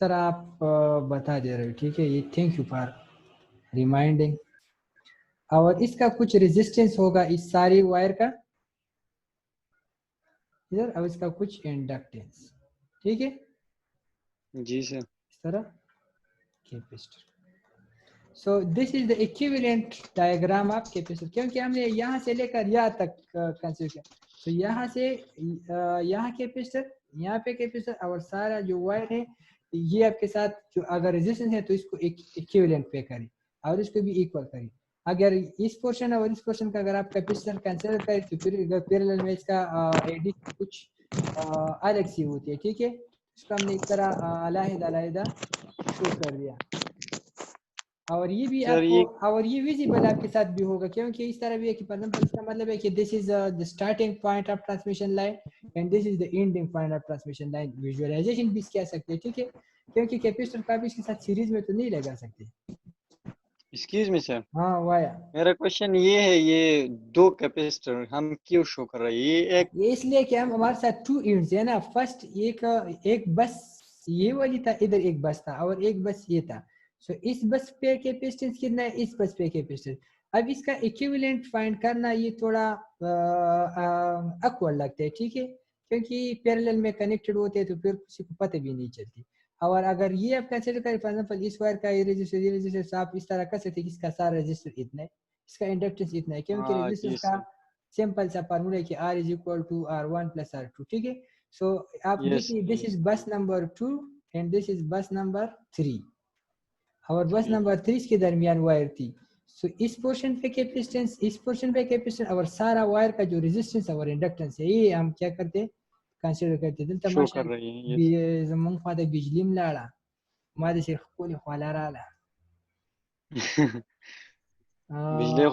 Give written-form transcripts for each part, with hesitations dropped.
तरह आप बता दे रहे हो, ठीक है, ये थैंक यू फॉर रिमाइंडिंग। और इसका कुछ रेजिस्टेंस होगा इस सारी वायर का इधर, अब इसका कुछ इंडक्टेंस, ठीक है, जी सर। इस तरह capacitor. So this is the equivalent diagram of capacitor, क्योंकि हमने यहाँ से लेकर यहाँ तक कंसीडर किया। सो यहाँ से यहाँ कैपेसिटर, यहाँ पे कैपेसिटर, और सारा जो वायर है ये आपके साथ जो अगर रेजिस्टेंस है तो इसको इक्विवेलेंट पे करें और इसको भी इक्वल करें। अगर इस पोर्शन और इस पोर्शन का अगर आप कैपेसिटर कंसीडर करें तो फिर पैरेलल में इसका एडिशन कुछ अलग सी होती है, ठीक है। इसको हमने इस तरह अलग-अलग शो कर दिया। और ये भी सर आपको, ये और ये विजिबल आपके साथ भी होगा, क्योंकि इस तरह भी है कि इसका मतलब है कि this is the starting point of transmission line and this is the ending point of transmission line. Visualization भी कह सकते हैं, ठीक है, क्योंकि कैपेसिटर का भी इसके साथ सीरीज में तो नहीं लगा सकते। एक्सक्यूज मी सर, हाँ वाया, मेरा क्वेश्चन ये है, ये दो कैपेसिटर हम क्यों शो कर रहे हैं? ये एक ये इसलिए कि हम हमारे साथ टू यूनिट्स है ना। फर्स्ट एक बस ये वाली था, इधर एक बस था और एक बस ये था। सो इस बस पे कैपेसिटेंस कितना है, इस बस पे कैपेसिटेंस। अब इसका इक्विवेलेंट फाइंड करना ये थोड़ा अकवर्ड लगता है, ठीक है, क्योंकि पैरेलल में कनेक्टेड होते हैं तो फिर किसी को पता भी नहीं चलती। और अगर ये आप कंसिडर करें फॉर एग्जांपल इस वायर का ये रेजिस्टेंस आप इस तरह कर सकते हैं कि इसका सारा रेजिस्टर इतना है, इसका इंडक्टेंस इतना है, क्योंकि हाँ रेजिस्टेंस जी का सर। सिंपल सा फार्मूला है कि R is equal to R1 plus R2, ठीक है। सो आप यस देखिए this yes. Is bus number 2 and this is bus number 3 और बस थ्री। नंबर 3 के दरमियान वायर थी। सो इस पोर्शन पे कैपेसिटेंस, इस पोर्शन पे कैपेसिटेंस और सारा वायर का जो रेजिस्टेंस और इंडक्टेंस है ये हम क्या करते हैं, कंसीडर करते हैं। शो तमाशा कर रही हैं, यस। जमन ख्वादा बिजली मलाड़ा मादे से खोली ख्वाला राला बिजली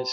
यस।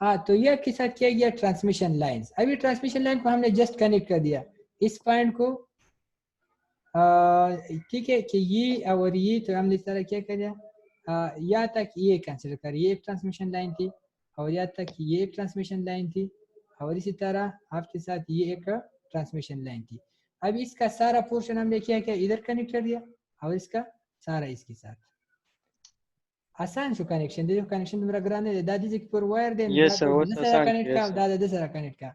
हाँ तो ये के साथ क्या गया ट्रांसमिशन लाइंस। अभी ट्रांसमिशन लाइन को हमने जस्ट कनेक्ट कर दिया इस पॉइंट को, ठीक है, कि ये और ये तो हमने इस तरह क्या कर दिया, यहाँ तक ये कंसिडर कर, ये एक ट्रांसमिशन लाइन थी और यहाँ तक ये एक ट्रांसमिशन लाइन थी और इसी तरह आपके साथ ये एक ट्रांसमिशन लाइन थी। अब इसका सारा पोर्शन हमने क्या किया, इधर कनेक्ट कर दिया और इसका सारा इसके साथ आसान शो कनेक्शन देखो, कनेक्शन मेरा ग्राने दे दादी जी पर वायर दे यस सर, दादा वो दसरा आसान कनेक्ट किया का सर। दादा दसरा कनेक्ट का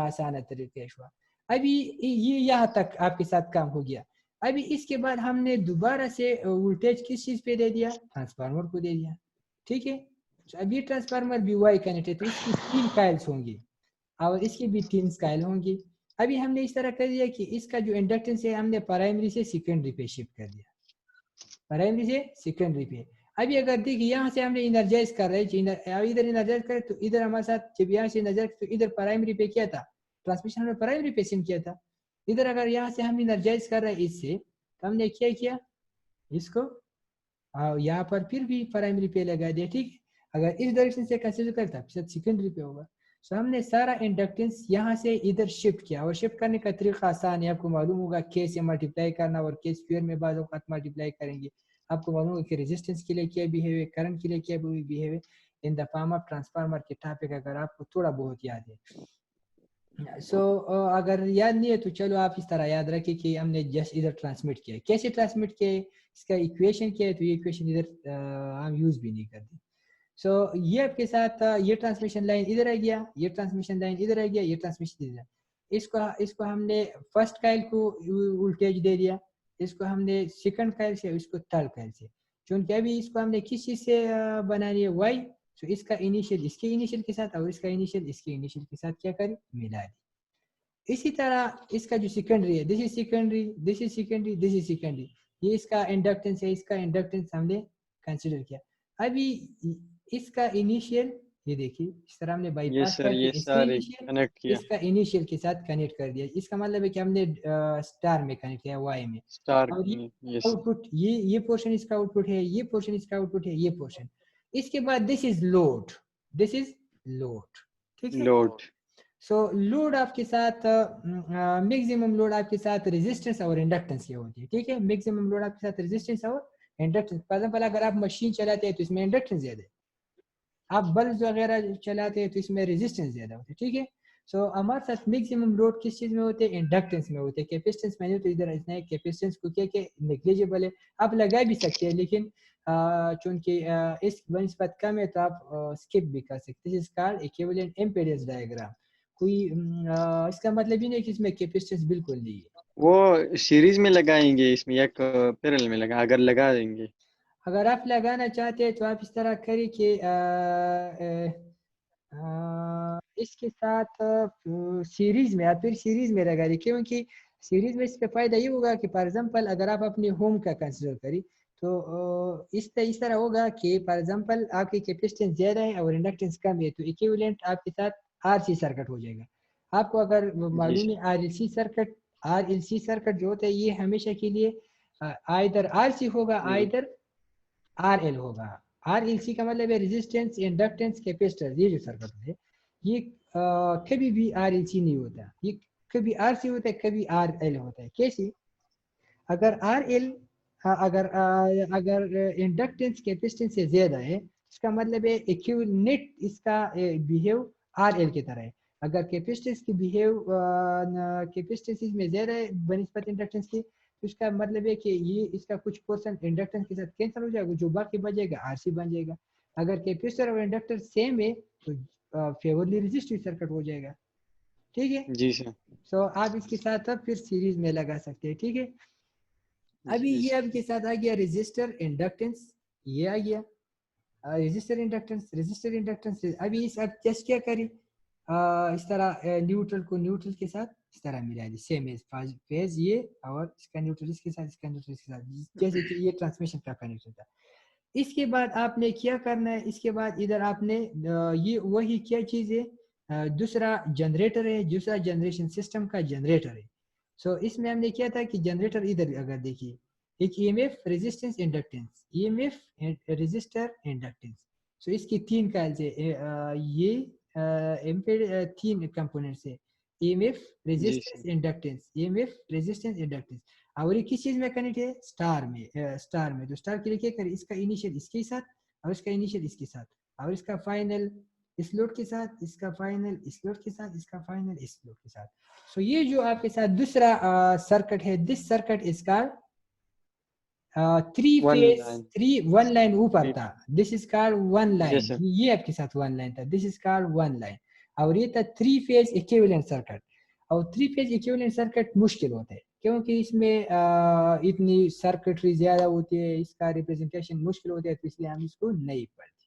आसान तरीके से। अभी ये यहाँ तक आपके साथ काम हो गया। अभी इसके बाद हमने दोबारा से वोल्टेज किस चीज पे दे दिया, ट्रांसफार्मर को दे दिया, ठीक है। अभी ट्रांसफार्मर भी वाई कनेक्ट है तो इसकी 3 काइल्स होंगी और इसकी भी 3 काइल होंगी। अभी हमने इस तरह कर दिया कि इसका जो इंडक्टेंस है हमने प्राइमरी से सेकेंडरी पे शिफ्ट कर दिया, प्राइमरी से सेकेंडरी पे। अभी अगर देखिए यहाँ से हमने इनर्जाइज कर रहे हैं, इधर इनर्जाइज करें तो इधर हमारे साथ जब यहाँ से इनर्जाइज तो इधर प्राइमरी पे क्या था, ट्रांसमिशन हमने प्राइमरी पे सिम किया था। इधर अगर यहाँ से हम इनर्जाइज कर रहे हैं इससे तो हमने क्या किया इसको यहाँ पर फिर भी प्राइमरी पे लगा दिया, ठीक है। अगर इस डायरेक्शन से कंसिडर करता फिर सेकेंडरी पे होगा। सो हमने सारा इंडक्टेंस यहाँ से इधर शिफ्ट किया और शिफ्ट करने का तरीका आसान है, आपको मालूम होगा के से मल्टीप्लाई करना और के स्क्वायर में बाद वक्त मल्टीप्लाई करेंगे। आपको मालूम होगा कि रेजिस्टेंस के लिए क्या बिहेव है, करंट के लिए क्या बिहेव है in the form of transformer के टॉपिक अगर आपको थोड़ा बहुत याद है। सो अगर याद नहीं है तो चलो आप इस तरह याद रखें कि हमने जस्ट इधर ट्रांसमिट किया, कैसे ट्रांसमिट किया, इसका इक्वेशन क्या है, तो ये इक्वेशन इधर हम यूज भी नहीं करते। सो ये आपके साथ ये ट्रांसमिशन लाइन इधर आ गया, ये ट्रांसमिशन लाइन इधर आ गया, ये ट्रांसमिशन इधर, इसको हमने फर्स्ट काइल को वोल्टेज दे दिया, इसको हमने सेकंड काइल से, इसको थर्ड काइल से, क्योंकि अभी इसको हमने किस चीज से बनानी है वाई, तो इसका इनिशियल इसके इनिशियल के साथ और इसका इनिशियल इसके इनिशियल के साथ क्या करें मिला दी। इसी तरह इसका जो सेकेंडरी है, this is secondary, this is secondary, this is secondary, ये इसका इंडक्टेंस है, इसका इंडक्टेंस हमने कंसिडर किया। अभी इसका इनिशियल ये देखिए इस तरह हमने ये बाईपास सर करके ये इसका सारे इनिशियल कनेक्ट किया इसका इनिशियल के साथ कनेक्ट कर दिया। इसका मतलब है कि हमने स्टार में कनेक्ट किया वाई में, स्टार और ये में। यस आउटपुट, ये पोर्शन इसका आउटपुट है, ये पोर्शन इसका आउटपुट है, ये पोर्शन। इसके बाद this is load, this is load, ठीक है। लोड। सो लोड आपके साथ मैक्सिमम लोड आपके साथ रेजिस्टेंस और इंडक्टेंस की होती है, ठीक है। मैक्सिमम लोड आपके साथ रेजिस्टेंस और इंडक्टेंस। फॉर एग्जांपल अगर आप मशीन चलाते हैं तो इसमें इंडक्टेंस ज्यादा है, आप बल्ब वगैरह चलाते हैं तो इसमें रेजिस्टेंस ज्यादा होता है, ठीक है। सो हमारे साथ मैक्सिमम लोड किस चीज में होते हैं, इंडक्टेंस में होते हैं। कैपेसिटेंस मैंने तो इधर इतना है, कैपेसिटेंस को क्या क्या नेग्लिजिबल है, आप लगा भी सकते हैं, लेकिन चूंकि इस बनस्पत कम है तो आप स्किप भी कर सकते हैं। इसका इक्विवेलेंट इम्पीडेंस डायग्राम, कोई इसका मतलब ही नहीं कि इसमें कैपेसिटेंस बिल्कुल नहीं है। वो सीरीज में लगाएंगे इसमें या पैरेलल में लगा, अगर लगा देंगे? अगर आप लगाना चाहते हैं तो आप इस तरह करिए कि इसके साथ सीरीज में, आप फिर सीरीज में लगा दीजिए, क्योंकि सीरीज में इसका फायदा ये होगा कि फॉर एग्जांपल अगर आप अपने होम का कंसिडर करें तो इस तरह होगा कि फॉर एग्जांपल आपकी कैपेसिटेंस ज्यादा है और इंडक्टेंस कम है, तो इक्विवेलेंट आपके साथ आरसी सर्किट हो जाएगा। आपको अगर जी मालूम सर। है आरएलसी सर्किट, आरएलसी सर्किट जो होता है ये हमेशा के लिए आइदर आरसी होगा आइदर आर एल होगा। आर एल सी का मतलब है रेजिस्टेंस, इंडक्टेंस, कैपेसिटर। ये जो सर्किट है ये कभी भी आर एल सी नहीं होता, ये कभी आर सी होता है, कभी आर एल होता है। कैसे? अगर आर एल अगर इंडक्टेंस कैपेसिटेंस से ज्यादा है, इसका मतलब है इक्विवेलेंट इसका बिहेव आर एल की तरह है। अगर कैपेसिटेंस की बिहेव कैपेसिटेंस में ज्यादा है बनिस्बत इंडक्टेंस की, तो इसका मतलब है कि ये इसका कुछ पोर्शन इंडक्टेंस के साथ कैंसिल हो जाएगा, जो बाकी बचेगा आरसी बन जाएगा। अगर कैपेसिटर और इंडक्टर सेम है तो फेवरली रेजिस्टिव सर्किट हो जाएगा, ठीक है। जी सर। सो आप इसके साथ अब फिर सीरीज में लगा सकते हैं, ठीक है। अभी जी ये सर। आपके साथ आ गया रजिस्टर इंडक्टेंस, ये आ गया रजिस्टर इंडक्टेंस, रजिस्टर इंडक्टेंस। अभी इस अब टेस्ट क्या करें, इस तरह न्यूट्रल को न्यूट्रल के साथ इस तरह मिला दी, सेम एज फेज ये, और इसका न्यूट्रल इसके साथ, इसका न्यूट्रल इसके साथ, जैसे कि ये ट्रांसमिशन का कनेक्शन था। इसके बाद आपने क्या करना है, इसके बाद इधर आपने ये वही क्या चीज़ है, दूसरा जनरेटर है, दूसरा जनरेशन सिस्टम का जनरेटर है। सो इसमें हमने किया था कि जनरेटर इधर अगर देखिए, एक EMF, resistance, inductance, EMF, resistor, inductance. So इसकी तीन काल से ये तीन कंपोनेंट्स है, ईएमएफ, जी resistance, sir. Inductance, EMF, resistance, inductance. और ये किस चीज में कनेक्ट है, स्टार में, स्टार में। तो स्टार के लिए क्या करें, इसका इनिशियल इसके साथ और इसका इनिशियल इसके साथ और इसका फाइनल इस लोड के साथ, इसका फाइनल इस लोड के साथ, इसका फाइनल इस लोड के साथ। सो ये जो आपके साथ दूसरा सर्किट है, दिस सर्किट इसका three one phase, line. Three one line ऊपर थ्री। था, this is called one yes line. Sir. ये आपके साथ वन लाइन था, this is called one line. और ये था थ्री फेज इक्विवेलेंट सर्किट। और थ्री फेज इक्विवेलेंट सर्किट मुश्किल होते हैं, क्योंकि इसमें इतनी सर्किटरी ज्यादा होती है, इसका रिप्रेजेंटेशन मुश्किल होता है, तो इसलिए हम इसको नहीं पढ़ते।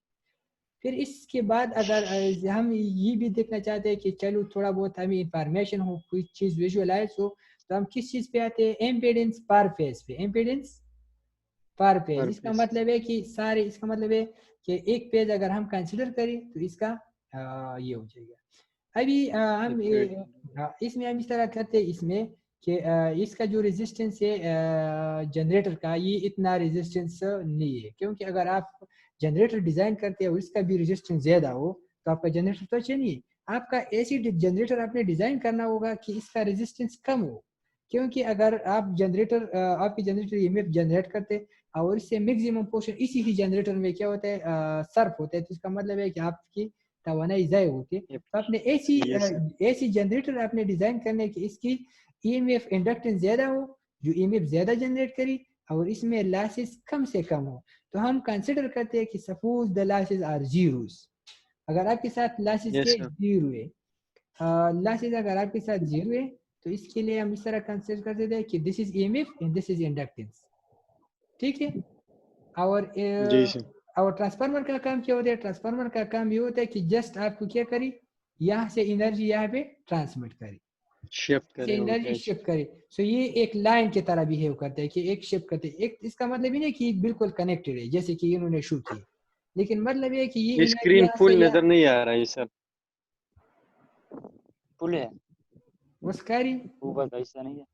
फिर इसके बाद अगर हम ये भी देखना चाहते हैं कि चलो थोड़ा बहुत हमें इंफॉर्मेशन हो, कोई चीज विजुअलाइज हो, तो हम किस चीज पे आते हैं, एम्पेडेंस पर फेज पे। एम्पेडेंस पर पेज, पर इसका पीस। मतलब है कि सारे, इसका मतलब है कि एक पेज अगर हम कंसिडर करें तो इसका ये हो जाएगा। अभी हम इसमें हम इस तरह करते हैं इसमें कि इसका जो रेजिस्टेंस है जनरेटर का, ये इतना रेजिस्टेंस नहीं है, क्योंकि अगर आप जनरेटर डिजाइन करते हो इसका भी रेजिस्टेंस ज्यादा हो तो आपका जनरेटर तो अच्छा नहीं है। आपका ऐसी जनरेटर आपने डिजाइन करना होगा कि इसका रेजिस्टेंस कम हो, क्योंकि अगर आप जनरेटर आपकी जनरेटर ईएमएफ जनरेट करते और इससे मैक्सिमम पोर्शन इसी ही जनरेटर में क्या होता है, सर्फ होता है, तो इसका मतलब है कि आपकी तवानाई ज़ाय होती है। तो आपने ऐसी यस सर। ऐसी जनरेटर आपने डिजाइन करने की इसकी ईएमएफ इंडक्टेंस ज्यादा हो, जो ईएमएफ ज्यादा जनरेट करी और इसमें लॉसेस कम से कम हो। तो हम कंसिडर करते हैं कि suppose the losses are zeros. अगर आपके साथ लॉसेस यस के सर। जीरो है, लॉसेस अगर आपके साथ जीरो है, तो इसके लिए हम इस तरह कंसिडर कर देते हैं कि this is EMF and this is inductance, ठीक है। और जी सर। और ट्रांसफार्मर का काम क्या होता है, ट्रांसफार्मर का काम ये होता है कि जस्ट आपको क्या करी, यहाँ से एनर्जी यहाँ पे ट्रांसमिट करी, शिफ्ट से करे एनर्जी वोल्टेज। शिफ्ट करे। सो ये एक लाइन की तरह बिहेव करते हैं कि एक शिफ्ट करते हैं। एक इसका मतलब ही नहीं कि बिल्कुल कनेक्टेड है जैसे कि इन्होंने शो किया, लेकिन मतलब ये कि ये स्क्रीन यहाँ से फुल या नजर नहीं आ रहा है सर। फुल है उसकारी ऊपर का हिस्सा नहीं है।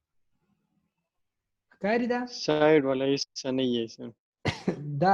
कारी दा साइड वाला हिस्सा नहीं है sir. da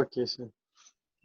okay sir.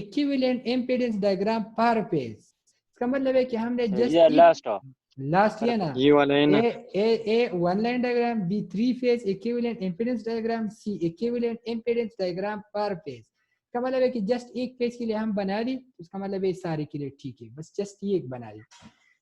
equivalent impedance diagram per phase इसका मतलब है कि हमने ये जस्ट लास्ट लास्ट ये ना ये वाला है ना। A one line diagram B three phase equivalent impedance diagram C equivalent impedance diagram पर फेज इसका मतलब है कि जस्ट एक फेज के लिए हम बना दी उसका मतलब है सारे के लिए ठीक है बस जस्ट ये एक बना दी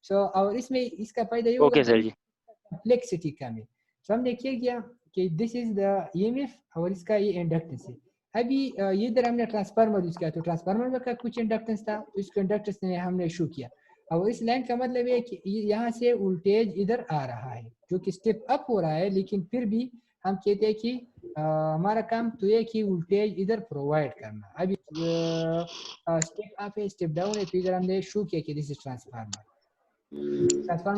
सो और इसमें इसका फायदा ये ओके सर जी कॉम्प्लेक्सिटी कम है तो हमने क्या किया कि दिस इज द ईएमएफ और इसका ये इंडक्टेंस है अभी ये इधर हमने ट्रांसफार्मर यूज किया तो ट्रांसफार्मर का कुछ इंडक्टेंस था तो इसको इंडक्टेंस ने हमने शो किया और इस लाइन का मतलब है कि यहाँ से वोल्टेज इधर आ रहा है जो कि स्टेप अप हो रहा है लेकिन फिर भी हम कहते हैं कि हमारा काम तो ये कि वोल्टेज इधर प्रोवाइड करना अभी स्टेप अप है स्टेप डाउन है तो इधर हमने शो किया कि दिस इज ट्रांसफार्मर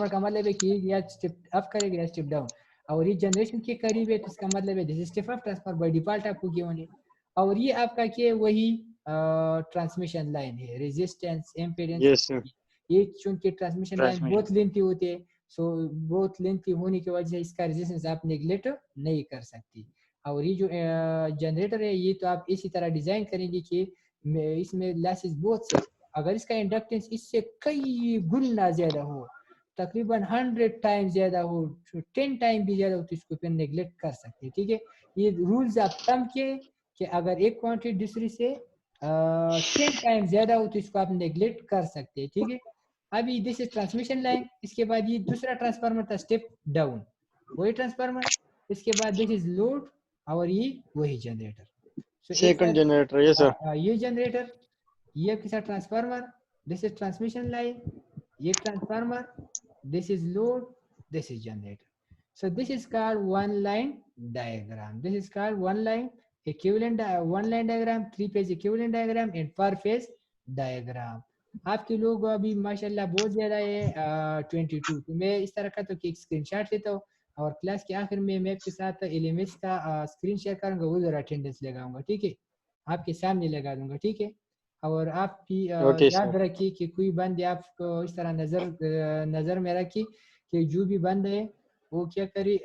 का मतलब है कि या स्टेप अप करेगा या स्टेप डाउन और ये जनरेशन के करीब है तो इसका मतलब है this step up transformer by default आपको गिवन है और ये आपका क्या वही ट्रांसमिशन लाइन है रेजिस्टेंस इम्पीडेंस यस सर। ये चूंकि ट्रांसमिशन लाइन बहुत लेंथी होती है सो बहुत लेंथी होने की वजह से इसका रेजिस्टेंस आप नेग्लेक्ट नहीं कर सकती और ये जो जनरेटर है ये तो आप इसी तरह डिजाइन करेंगे कि इसमें लॉसेस बहुत से अगर इसका इंडक्टेंस इससे कई गुना ज्यादा हो तकरीबन 100 टाइम ज्यादा हो 10 टाइम भी ज्यादा हो तो इसको फिर नेग्लेक्ट कर सकते हैं ठीक है ये रूल्स आप तब के कि अगर एक क्वांटिटी दूसरी से 10 टाइम ज्यादा हो तो इसको आप नेग्लेक्ट कर सकते हैं ठीक है अभी दिस इज ट्रांसमिशन लाइन इसके बाद ये दूसरा ट्रांसफार्मर था स्टेप डाउन वही ट्रांसफार्मर इसके बाद दिस इज लोड और ये वही जनरेटर सेकंड जनरेटर ये सर। ये जनरेटर ये आपके साथ transformer this is transmission line ये transformer this is load this is generator so this is called one line diagram this is called one line equivalent one line diagram three phase equivalent diagram and per phase diagram आपके लोग अभी माशाल्लाह बहुत ज़्यादा है 22 तो मैं इस तरह का तो एक स्क्रीनशॉट लेता हूँ और क्लास के आखिर में मैं आपके साथ एलएमएस का स्क्रीन शेयर करूँगा वो ज़रा अटेंडेंस लगाऊंगा ठीक है आपके सामने लगा दूंगा ठीक है और आप भी याद रखिए कि कोई बंद आपको इस तरह नजर में रखिए कि जो भी बंद है वो क्या करे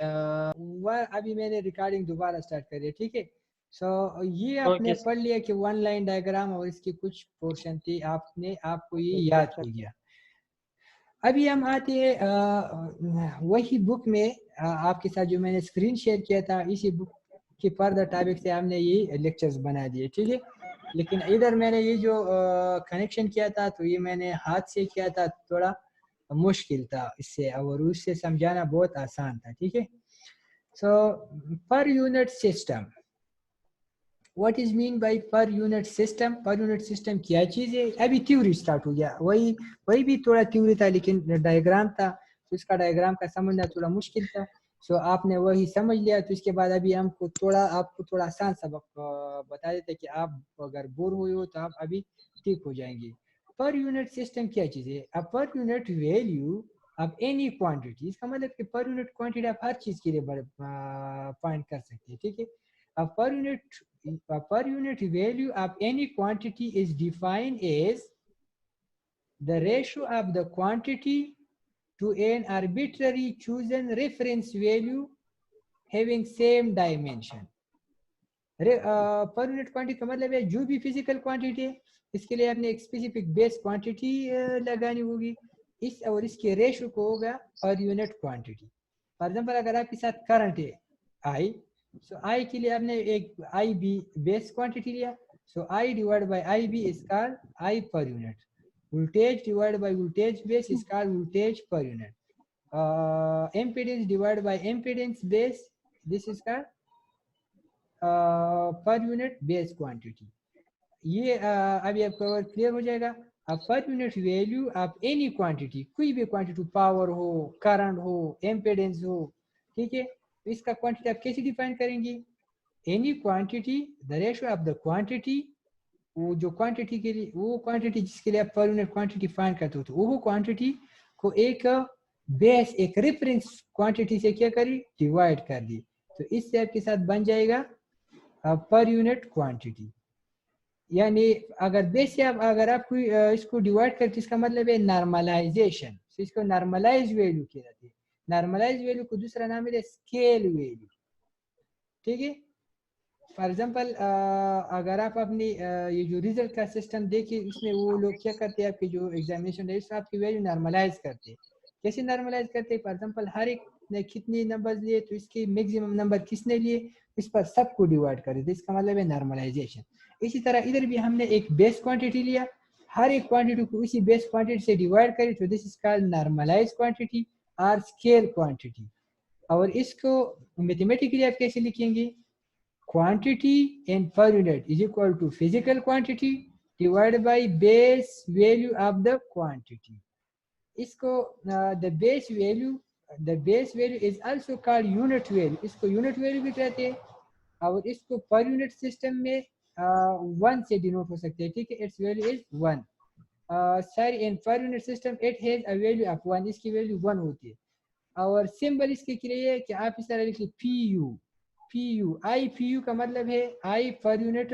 अभी मैंने रिकॉर्डिंग दोबारा स्टार्ट करी है ठीक है सो ये आपने पढ़ लिया कि वन लाइन डायग्राम और इसकी कुछ पोर्शन थी आपने आपको ये याद हो गया अभी हम आते हैं वही बुक में आपके साथ जो मैंने स्क्रीन शेयर किया था इसी बुक के फर्दर टॉपिक से हमने ये लेक्चर्स बना दिए ठीक है लेकिन इधर मैंने ये जो कनेक्शन किया था तो ये मैंने हाथ से किया था थोड़ा मुश्किल था इससे और उससे समझाना बहुत आसान था ठीक है so per unit system what is mean by per unit system क्या चीज़ है अभी थ्योरी स्टार्ट हो गया वही भी थोड़ा थ्योरी था लेकिन डायग्राम था तो इसका डायग्राम का समझना थोड़ा मुश्किल था सो आपने वही समझ लिया तो इसके बाद अभी आपको थोड़ा आसान सबक बता देते कि आप अगर बोर हुए हो तो आप अभी ठीक हो जाएंगे पर यूनिट सिस्टम क्या चीज़ है अब पर यूनिट वैल्यू अब एनी क्वांटिटी इसका मतलब कि पर यूनिट क्वांटिटी आप हर चीज़ के लिए फाइंड कर सकते हैं ठीक है अब per unit value of any quantity is defined as the ratio of the quantity to an arbitrary chosen reference value having same dimension. Per unit quantity का मतलब है जो भी फिजिकल क्वांटिटी है इसके लिए आपने एक स्पेसिफिक बेस क्वांटिटी लगानी होगी इस और इसके रेशो को होगा per unit quantity for example अगर आपके साथ करंट है आई सो आई के लिए आपने एक आई बी बेस क्वांटिटी लिया so I divide by I B is called I per unit voltage divide by voltage base is called voltage per unit impedance divide by impedance base this is called per unit base quantity ये अभी आपको clear हो जाएगा अब per unit value आप any quantity कोई भी quantity power हो करंट हो इम्पीडेंस हो ठीक है तो इसका क्वांटिटी आप कैसे डिफाइन करेंगे any quantity the ratio of the quantity वो जो क्वांटिटी के लिए, वो क्वांटिटी जिसके लिए आप पर यूनिट क्वांटिटी फाइंड करते हो, तो वो क्वांटिटी को एक बेस, एक रेफरेंस क्वांटिटी से क्या करी, डिवाइड कर दी, तो इससे आपके साथ बन जाएगा पर यूनिट क्वांटिटी। यानी अगर बेस से आप, अगर आप कोई इसको डिवाइड करते, इसका मतलब है नॉर्मलाइजेशन, तो इसको नॉर्मलाइज वैल्यू कहते हैं। नॉर्मलाइज वैल्यू को दूसरा नाम है स्केल वैल्यू, ठीक है। फॉर एग्जांपल अगर आप अपनी ये जो रिजल्ट का सिस्टम देखिए, इसमें वो लोग क्या करते हैं, आपकी जो एग्जामिनेशन है इसमें आपकी वैल्यू नॉर्मलाइज करते हैं। कैसे नॉर्मलाइज करते हैं, फॉर एग्जांपल हर एक ने कितने नंबर लिए, तो इसके मैक्सिमम नंबर किसने लिए, इस पर सबको डिवाइड कर देते, इसका मतलब है नॉर्मलाइजेशन। इसी तरह इधर भी हमने एक बेस क्वांटिटी लिया, हर एक क्वांटिटी को इसी बेस क्वांटिटी से डिवाइड करें, तो this is called normalize quantity और स्केल क्वांटिटी। और इसको मैथमेटिकली आप कैसे लिखेंगे, quantity in per unit is equal to physical quantity divided by base value of the quantity. इसको the base value is also called unit value, इसको unit value भी कहते हैं, और इसको per unit system में 1 से डिनोट हो सकते हैं, ठीक है। its value is 1। sorry, in per unit system it has a value of 1, इसकी वैल्यू 1 होती है। और सिंबल इसके लिए है कि आप इस तरह लिखिए PU, PU I PU का मतलब है I per unit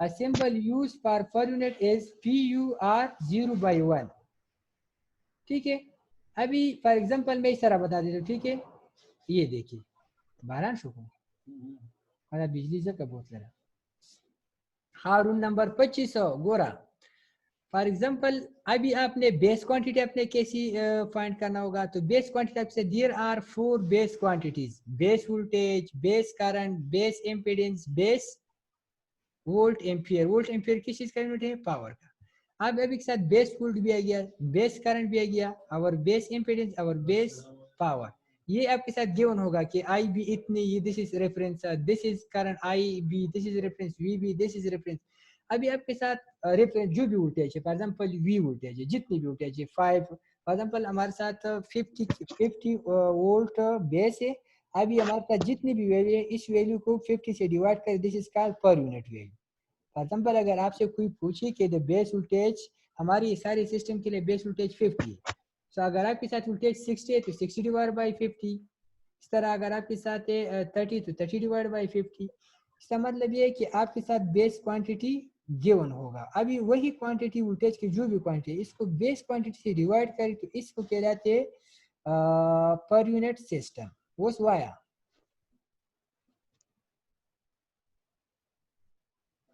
A symbol used for per unit is PUR 0 by 1, ठीक है। अभी फॉर एग्जांपल मैं इस तरह बता देता हूँ, ठीक है। ये देखिए बारान शुको हमारा बिजली से कबूत लगा हारून नंबर 2500 गोरा। फॉर एग्जांपल अभी आपने बेस क्वांटिटी आपने कैसी फाइंड करना होगा, तो बेस क्वांटिटी आपसे there are 4 base quantities, base voltage, base current, base impedance, base volt ampere. Volt ampere किस चीज का यूनिट है, पावर का। अब अभी के साथ बेस वोल्ट भी आ गया, बेस करंट भी आ गया, और बेस इम्पीडेंस और बेस पावर, ये आपके साथ गिवन होगा कि आई बी इतनी, ये this is reference, this is current I B, this is reference V B, this is reference. अभी आपके साथ रेफरेंस जो भी वोल्टेज है, फॉर एग्जांपल वी वोल्टेज है, जितनी भी वोल्टेज है 5, फॉर एग्जांपल हमारे साथ 50 वोल्ट बेस है। अभी हमारे पास जितनी भी वैल्यू है, इस वैल्यू को 50 से डिवाइड कर, this is called per unit value. For example अगर आपसे कोई पूछे कि द बेस वोल्टेज, हमारी सारे सिस्टम के लिए बेस वोल्टेज 50 है, तो अगर आपके साथ वोल्टेज 60 है तो 60 डिवाइड बाई 50। इस तरह अगर आपके साथ है 30 तो 30 डिवाइड बाई 50। इसका मतलब ये है कि आपके साथ बेस क्वांटिटी गिवन होगा। अभी वही क्वांटिटी वोल्टेज की जो भी क्वांटिटी, इसको बेस क्वांटिटी से डिवाइड करें तो इसको कहलाते हैं पर यूनिट सिस्टम। वो वाया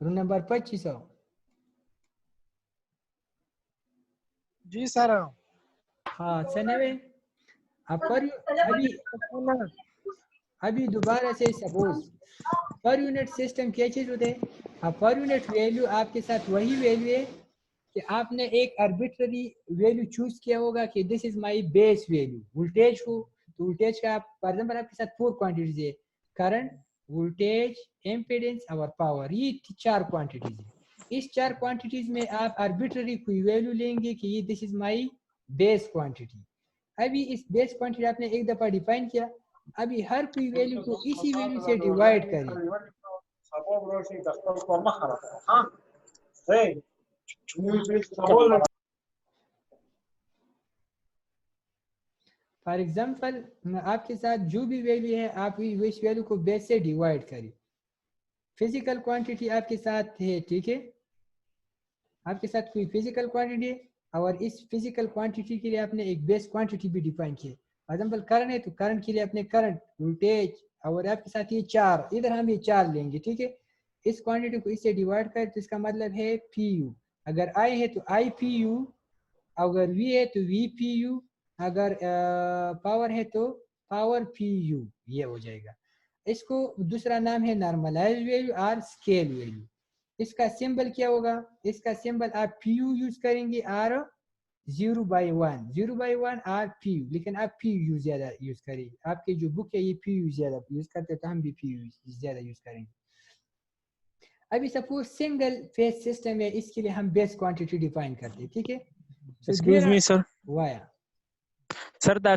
रूल नंबर 2500। जी सर। हाँ सनवे अभी दोबारा से सपोज पर यूनिट सिस्टम क्या चीज होते हैं, पर यूनिट वैल्यू आपके साथ वही वैल्यू है कि आपने एक आर्बिट्ररी वैल्यू चूज किया होगा कि this is my base value. Voltage हो तो वोल्टेज का फॉर एग्जांपल आपके साथ 4 क्वांटिटीज है, करंट, वोल्टेज, इम्पीडेंस और पावर, ये 4 क्वांटिटीज है। इस 4 क्वांटिटीज में आप आर्बिट्ररी कोई वैल्यू लेंगे कि ये this is my base quantity. अभी इस बेस क्वांटिटी आपने एक दफा डिफाइन किया, अभी हर कोई वैल्यू को इसी वैल्यू से डिवाइड करें। फॉर एग्जांपल आपके साथ जो भी वैल्यू है, आप इस वैल्यू को बेस से डिवाइड करें। फिजिकल क्वांटिटी आपके साथ है, ठीक है। आपके साथ कोई फिजिकल क्वांटिटी है और इस फिजिकल क्वांटिटी के लिए आपने एक बेस क्वांटिटी भी डिफाइन की है। फॉर एग्जांपल करंट है तो करंट के लिए आपने करंट, वोल्टेज और आपके साथ ये 4, इधर हम ये 4 लेंगे, ठीक है। इस क्वांटिटी को इससे डिवाइड करें तो इसका मतलब है PU। अगर I है तो IPU, अगर V है तो VPU, अगर पावर है तो पावर PU, ये हो जाएगा। इसको दूसरा नाम है नॉर्मलाइज्ड वैल्यू और स्केल वैल्यू। इसका सिंबल क्या होगा, इसका सिंबल आप PU यूज करेंगे और 0 by 1 और PU, लेकिन आप PU ज्यादा यूज करेंगे। आपकी जो बुक है ये PU ज्यादा यूज करते हैं, तो हम भी PU ज्यादा यूज करेंगे। अभी सपोज सिंगल फेज सिस्टम है, इसके लिए हम बेस क्वांटिटी डिफाइन करते हैं, ठीक है। Excuse me sir. वाया sir the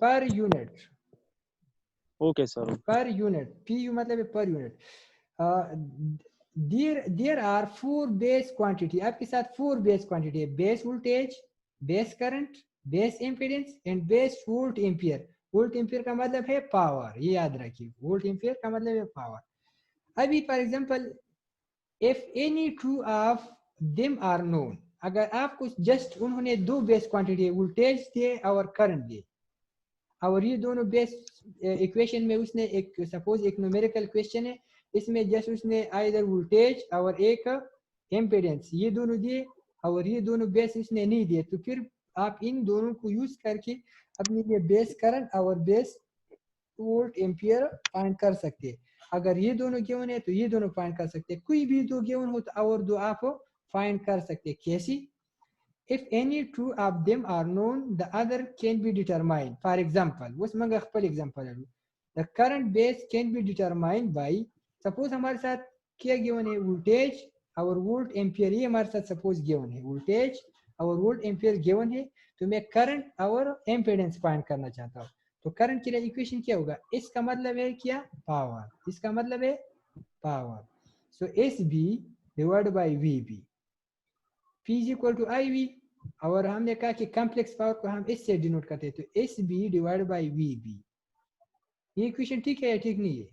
per unit, okay sir per unit, PU मतलब है per unit. There are 4 base quantity, आपके साथ 4 बेस क्वांटिटी है, base voltage, base current, base impedance and base volt ampere. Volt ampere का मतलब है power, ये याद रखिए, वोल्ट एम्पियर का मतलब है पावर। अभी for example if any two of them are known, अगर आपको जस्ट उन्होंने दो बेस क्वांटिटी वोल्टेज दिए और करंट दिए, और ये दोनों बेस इक्वेशन में उसने एक सपोज एक न्यूमेरिकल क्वेश्चन है, इसमें जस्ट उसने आइदर वोल्टेज और एक इम्पीडेंस ये दोनों दिए और ये दोनों बेस उसने नहीं दिए, तो फिर आप इन दोनों को यूज करके अपने लिए बेस करंट और बेस वोल्ट एम्पियर फाइंड कर सकते हैं। अगर ये दोनों गिवन है तो ये दोनों फाइंड कर सकते हैं, कोई भी दो गिवन हो तो और दो आप फाइंड कर सकते हैं। कैसी? If any two of them are known, the other can be determined. For example, उस मंगा खपल example है, the current base can be determined by, suppose हमारे साथ क्या given है, voltage और volt ampere, ये हमारे साथ suppose given है, voltage और volt ampere given है, तो मैं current और impedance find करना चाहता हूँ, तो current के लिए equation क्या होगा, इसका मतलब है क्या, power, इसका मतलब है power, so SB divided by VB, P is equal to IV, और हमने कहा कि कॉम्प्लेक्स पावर को हम इससे डिनोट करते हैं, तो S B divide by V B. ये इक्वेशन ठीक है या ठीक नहीं है?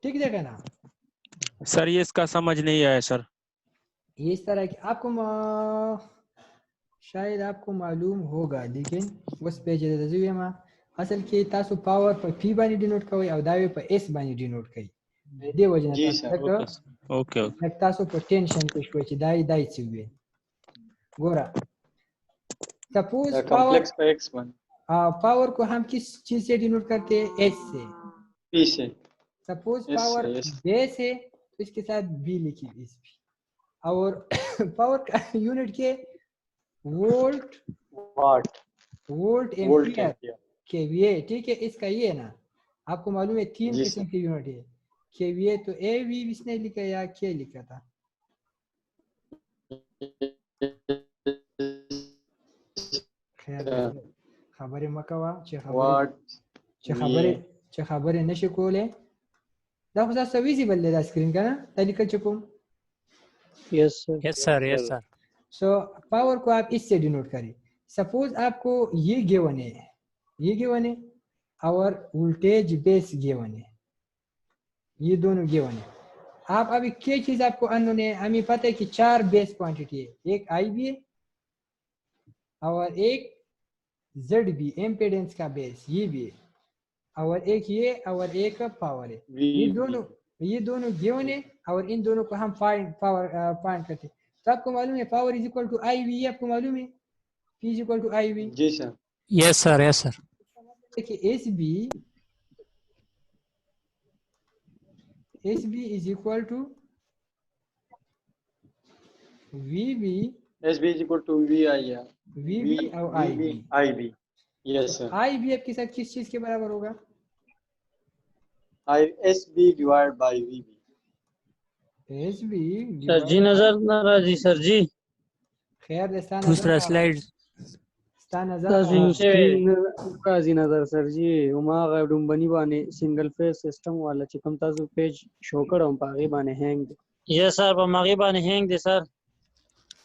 ठीक देखा ना सर, ये इसका समझ नहीं आया सर। ये इस तरह की आपको शायद आपको मालूम होगा, लेकिन उस पेज में असल के तासु पावर पर पी बानी डिनोट कई और दावे पर एस बानी डिनोट कई, दे वजह जी तासु सर। तक ओके ओके तासु पोटेंशियल पे शोची दाई चुवे गोरा। सपोज पावर कॉम्प्लेक्स पर x1 पावर को हम किस चीज से डिनोट करते हैं, एस से। p से, सपोज S पावर से, S। बेस है तो इसके साथ बी लिखी इस भी, और पावर का यूनिट के volt, watt, volt volt ampere, ampere. KVA, ठीक है। इसका ये ना आपको मालूम है 3 जी किस्म सर। के यूनिट है, केवीए तो ए वी इसने लिखा या के लिखा था, खैर खबरें मकवा वाट, खबरें नशे कोले दा खुदा सवीजी बल्ले दा स्क्रीन का ना तरीका चुकुम। Yes sir. Yes sir. So power को आप इससे डिनोट करें। सपोज आपको ये गिवन है, ये गिवन है और वोल्टेज बेस गिवन है, ये दोनों गिवन है। आप अभी क्या चीज आपको अननोन है, हमें पता है कि 4 बेस क्वांटिटी है, एक आई बी है और एक जेड बी इम्पीडेंस का बेस ये भी है, और एक ये और एक पावर है, ये दोनों गिवन है और इन दोनों को हम फाइंड करते हैं। तो आपको मालूम है power is equal to I V, आपको मालूम है P is equal to I V. जी सर। Yes sir. देखिए S B is equal to V B, S B is equal to V I R, V B और I B. Yes sir. I B आपके साथ किस चीज के बराबर होगा, I S B divide by V B. S B sir जी नजर नाराजी सर जी। खैर दूसरा स्लाइड काजी नजर सर जी उमा गडुम बनी बाने सिंगल फेस सिस्टम वाला चिकम ताजु पेज शो करो पागे बाने हैंग। यस सर पर मागे बाने हैंग दे सर।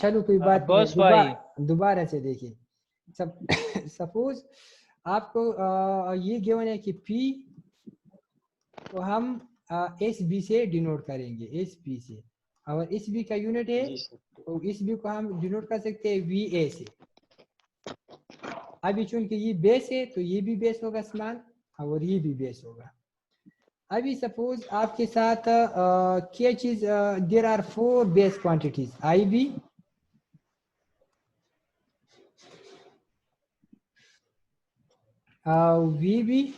चलो कोई बात नहीं, दोबारा से देखिए। सपोज आपको ये गिवन है कि P को हम एस बी से डिनोट करेंगे, एस बी से, और एस बी का यूनिट है तो इस बी को हम डिनोट कर सकते हैं वी ए से। अभी चूंकि ये बेस है तो ये भी बेस होगा स्मॉल और ये भी बेस होगा। अभी सपोज आपके साथ क्या चीज, there are 4 base quantities I B, V B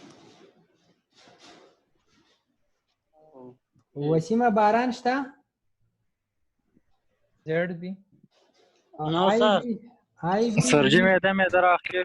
वसीमा बारान शता Z B No, sir. I B sir जी मैं इधर आखिर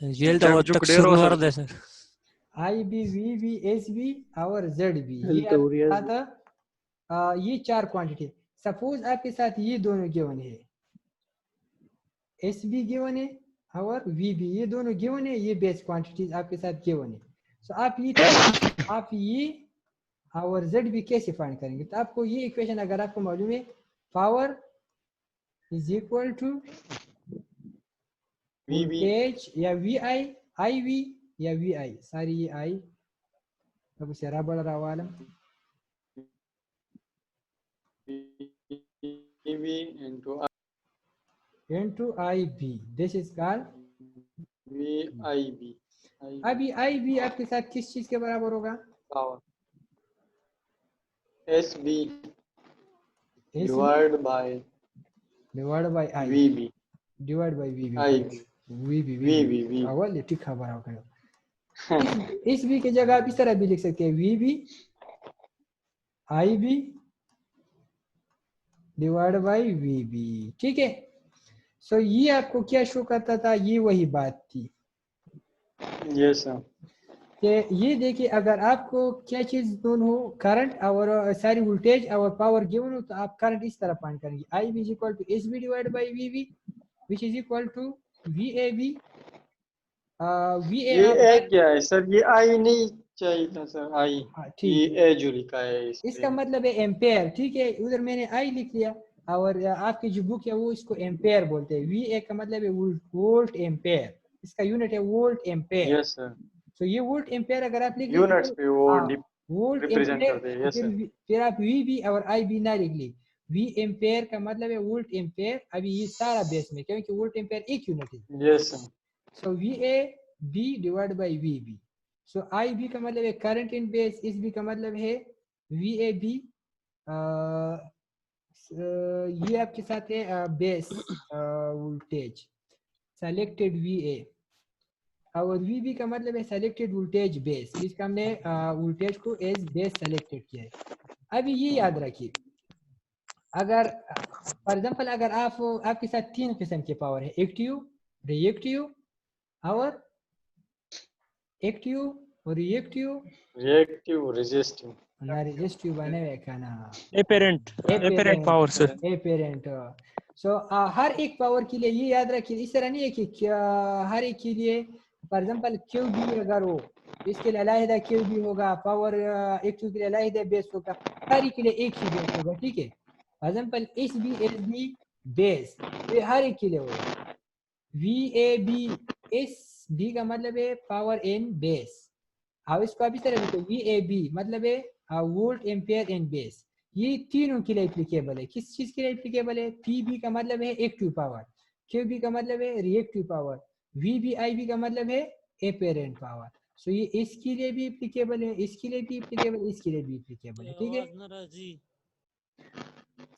जेल तो अब तक शुरू दे sir I B V B S B और जेड बी हेल्थ ओरियस ये चार क्वांटिटी सपोज आपके साथ ये दोनों गिवन है एस बी गिवन है और वी बी ये दोनों गिवन है ये बेस क्वांटिटीज आपके साथ गिवन है सो आप ये और जेड बी कैसे फाइंड करेंगे तो आपको ये इक्वेशन अगर आपको मालूम है power is equal to voltage या वी आई वी या वी आई सारी ये आई अब सेरा बड़ा रावालम into IB this is called VIB अभी IB आपके साथ किस चीज के बराबर होगा power SB divided by I VB divided by VB IB VB अवल ये ठीक खबर हो गया इस B की जगह आप इस तरह भी लिख सकते हैं VB IB divided by VB ठीक है सो ये आपको क्या शो करता था ये वही बात थी यस सर कि ये देखिए अगर आपको क्या चीज दोनों हो करंट और सारी वोल्टेज और पावर गिवन हो तो आप करंट इस तरह फाइंड करेंगे I B is equal to SB divided by VB which is equal to VAB ये A क्या है सर ये I नहीं चाहिए था सर I ये A जो लिखा है इसका मतलब है एम्पेयर ठीक है उधर मैंने I लिख लिया और आपकी जो बुक है वो इसको एम्पेयर बोलते हैं VA का मतलब है वोल्ट एम्पेयर इसका यूनिट है वोल्ट एम्पेयर यस सर तो ये वोल्ट एम्पेयर अगर आप लिख यूनिट्स पे वो वोल्ट रिप्रेजेंट करते हैं यस सर फिर आप VB और IB ना लिख ली V एम्पेयर का मतलब है वोल्ट एम्पेयर अभी ये सारा बेस में क्योंकि वोल्ट एम्पेयर एक यूनिट है yes sir so VAB divide by VB so IB का मतलब है करंट इन बेस SB का मतलब है VAB ये आपके साथ है बेस वोल्टेज सेलेक्टेड VA और VB का मतलब है सेलेक्टेड वोल्टेज बेस इसका हमने वोल्टेज को एज बेस सेलेक्टेड किया है अभी ये याद रखिए अगर फॉर एग्जांपल अगर आपके साथ तीन किस्म के पावर है एक्टिव रिएक्टिव और एक्टिव रिएक्टिव रेजिस्टिव ना रेजिस्टिव बने हुए का ना एपेरेंट पावर सर एपेरेंट सो हर एक पावर के लिए ये याद रखिए इस तरह नहीं है कि हर एक के लिए फॉर एग्जांपल क्यू बी अगर हो इसके लिए अलग क्यू बी होगा पावर एक्टिव के लिए अलग बेस होगा हर एक के लिए एक ही बेस होगा ठीक है for example S B base ये हर एक के लिए होगा VAB एस बी का मतलब है पावर इन बेस अब इसको आप इस तरह लिखो VAB मतलब है वोल्ट एम्पेयर इन बेस ये तीनों के लिए एप्लीकेबल है किस चीज के लिए एप्लीकेबल है PB का मतलब है एक्टिव पावर QB का मतलब है रिएक्टिव पावर VB IB का मतलब है एपेरेंट पावर सो ये इसके लिए भी एप्लीकेबल है इसके लिए भी एप्लीकेबल इसके लिए भी एप्लीकेबल है ठीक है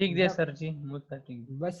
ठीक दे सर जी मुत्तकी बस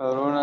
कोरोना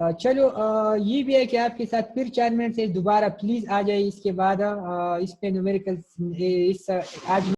चलो ये भी है कि आपके साथ फिर 4 मिनट से दोबारा प्लीज आ जाए इसके बाद इस पे न्यूमेरिकल इस आज